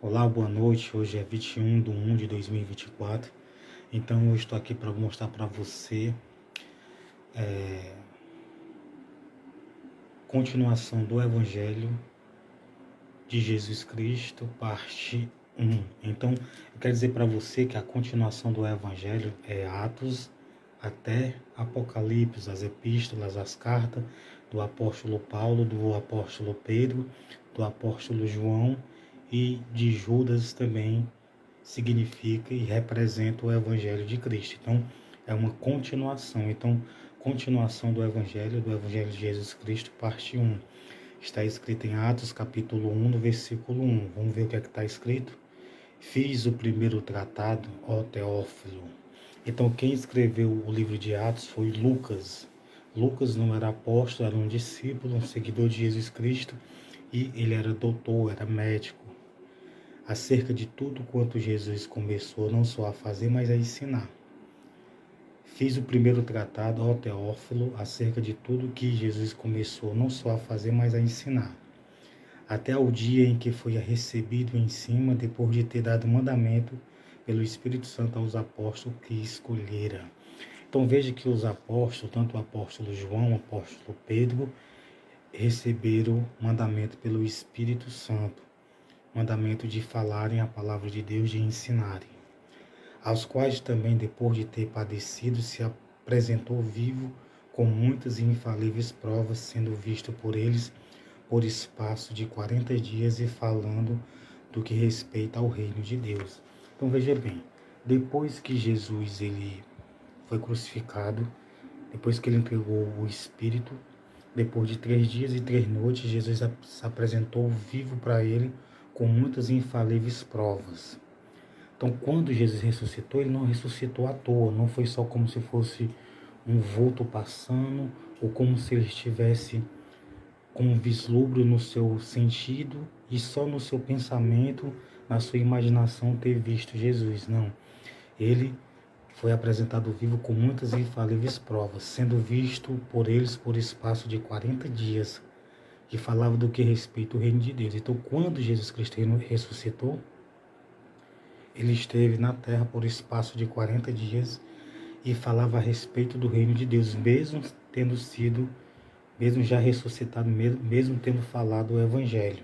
Olá, boa noite. Hoje é 21 de 1 de 2024. Então, eu estou aqui para mostrar para você continuação do Evangelho de Jesus Cristo, parte 1. Então, eu quero dizer para você que a continuação do Evangelho é Atos até Apocalipse, as epístolas, as cartas do apóstolo Paulo, do apóstolo Pedro, do apóstolo João e de Judas também significa e representa o Evangelho de Cristo. Então, é uma continuação. Então, continuação do Evangelho de Jesus Cristo, parte 1. Está escrito em Atos, capítulo 1, no versículo 1. Vamos ver o que é que está escrito? Fiz o primeiro tratado, ó Teófilo. Então, quem escreveu o livro de Atos foi Lucas. Lucas não era apóstolo, era um discípulo, um seguidor de Jesus Cristo, e ele era doutor, era médico, acerca de tudo quanto Jesus começou não só a fazer, mas a ensinar. Fiz o primeiro tratado, ó Teófilo, acerca de tudo que Jesus começou não só a fazer, mas a ensinar, até o dia em que foi recebido em cima, depois de ter dado mandamento pelo Espírito Santo aos apóstolos que escolhera. Então veja que os apóstolos, tanto o apóstolo João, o apóstolo Pedro, receberam mandamento pelo Espírito Santo, mandamento de falarem a palavra de Deus, de ensinarem, aos quais também, depois de ter padecido, se apresentou vivo com muitas e infalíveis provas, sendo visto por eles por espaço de 40 dias e falando do que respeita ao reino de Deus. Então veja bem, depois que Jesus ele foi crucificado, depois que ele entregou o Espírito, depois de 3 dias e 3 noites, Jesus se apresentou vivo para ele com muitas e infalíveis provas. Então, quando Jesus ressuscitou, ele não ressuscitou à toa, não foi só como se fosse um vulto passando, ou como se ele estivesse com um vislumbre no seu sentido e só no seu pensamento, na sua imaginação, ter visto Jesus. Não. Ele foi apresentado vivo com muitas e infalíveis provas, sendo visto por eles por espaço de 40 dias, que falava do que respeita o reino de Deus. Então, quando Jesus Cristo ressuscitou, ele esteve na terra por espaço de 40 dias e falava a respeito do reino de Deus, mesmo tendo sido, mesmo já ressuscitado, mesmo tendo falado o Evangelho.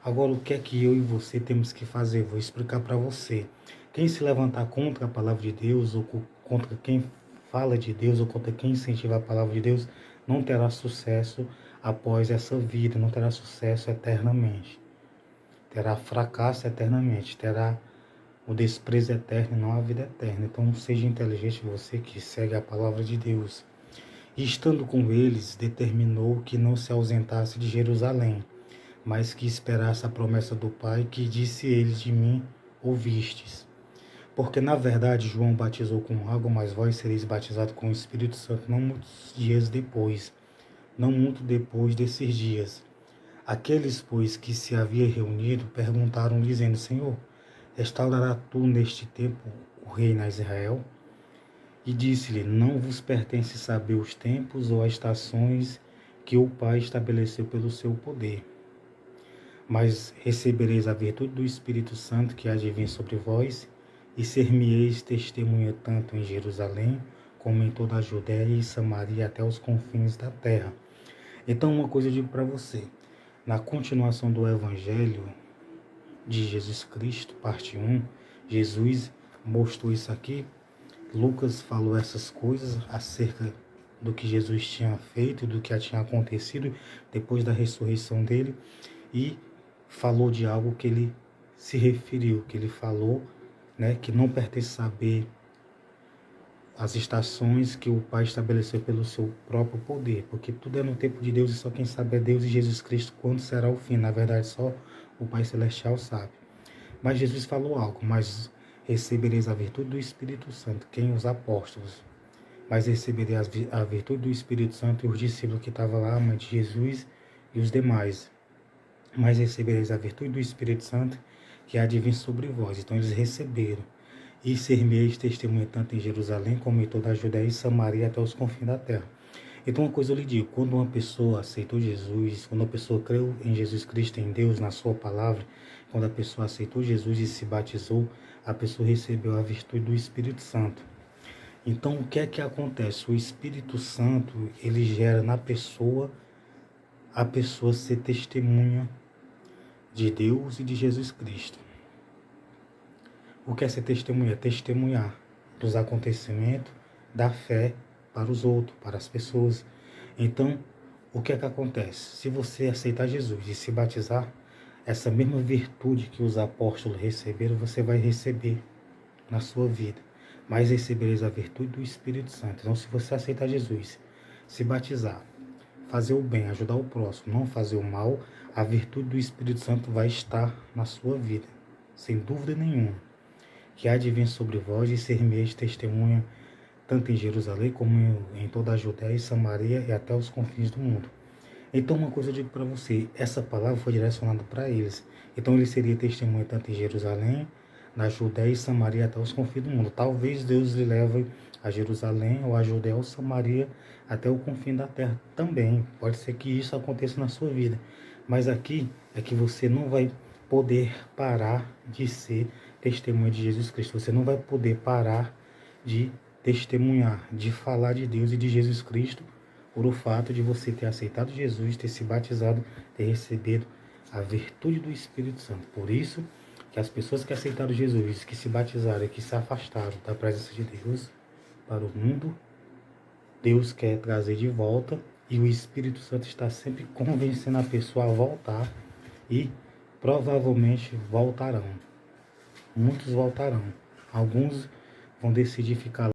Agora, o que é que eu e você temos que fazer? Vou explicar para você. Quem se levantar contra a palavra de Deus, ou contra quem fala de Deus, ou contra quem incentiva a palavra de Deus, não terá sucesso após essa vida, não terá sucesso eternamente. Terá fracasso eternamente, terá o desprezo eterno e não a vida eterna. Então seja inteligente você que segue a palavra de Deus. E estando com eles, determinou que não se ausentasse de Jerusalém, mas que esperasse a promessa do Pai, que disse eles: de mim ouvistes. Porque na verdade João batizou com água, mas vós sereis batizados com o Espírito Santo não muitos dias depois, não muito depois desses dias. Aqueles, pois, que se havia reunido, perguntaram, dizendo: Senhor, restaurará tu neste tempo o reino a Israel? E disse-lhe: Não vos pertence saber os tempos ou as estações que o Pai estabeleceu pelo seu poder. Mas recebereis a virtude do Espírito Santo que há de vir sobre vós, e ser-me-eis testemunha tanto em Jerusalém, como em toda a Judéia e Samaria, até os confins da terra. Então, uma coisa eu digo para você: na continuação do Evangelho de Jesus Cristo, parte 1, Jesus mostrou isso aqui. Lucas falou essas coisas acerca do que Jesus tinha feito, do que tinha acontecido depois da ressurreição dele, e falou de algo que ele se referiu, que ele falou, né, que não pertence saber as estações que o Pai estabeleceu pelo seu próprio poder, porque tudo é no tempo de Deus e só quem sabe é Deus e Jesus Cristo quando será o fim. Na verdade, só o Pai Celestial sabe. Mas Jesus falou algo: mas recebereis a virtude do Espírito Santo, quem? Os apóstolos. Mas recebereis a virtude do Espírito Santo, e os discípulos que estavam lá, a mãe de Jesus e os demais. Mas recebereis a virtude do Espírito Santo, que há de vir sobre vós. Então eles receberam. E ser-me-eis testemunha tanto em Jerusalém, como em toda a Judéia e Samaria, até os confins da terra. Então, uma coisa eu lhe digo: quando uma pessoa aceitou Jesus, quando uma pessoa creu em Jesus Cristo, em Deus, na sua palavra, quando a pessoa aceitou Jesus e se batizou, a pessoa recebeu a virtude do Espírito Santo. Então, o que é que acontece? O Espírito Santo, ele gera na pessoa, a pessoa ser testemunha de Deus e de Jesus Cristo. O que é ser testemunha? Testemunhar dos acontecimentos da fé para os outros, para as pessoas. Então, o que é que acontece? Se você aceitar Jesus e se batizar, essa mesma virtude que os apóstolos receberam, você vai receber na sua vida. Mas recebereis a virtude do Espírito Santo. Então, se você aceitar Jesus, se batizar, fazer o bem, ajudar o próximo, não fazer o mal, a virtude do Espírito Santo vai estar na sua vida, sem dúvida nenhuma. Que há de vir sobre vós e ser-me-eis testemunha, tanto em Jerusalém como em toda a Judéia e Samaria e até os confins do mundo. Então, uma coisa eu digo para você, essa palavra foi direcionada para eles. Então, ele seria testemunha tanto em Jerusalém, na Judéia e Samaria até os confins do mundo. Talvez Deus lhe leve a Jerusalém ou a Judéia ou Samaria até o confim da terra também. Pode ser que isso aconteça na sua vida. Mas aqui é que você não vai poder parar de ser testemunha de Jesus Cristo. Você não vai poder parar de testemunhar, de falar de Deus e de Jesus Cristo, por o fato de você ter aceitado Jesus, ter se batizado, ter recebido a virtude do Espírito Santo. Por isso que as pessoas que aceitaram Jesus, que se batizaram e que se afastaram da presença de Deus para o mundo, Deus quer trazer de volta e o Espírito Santo está sempre convencendo a pessoa a voltar e provavelmente voltarão. Muitos voltarão. Alguns vão decidir ficar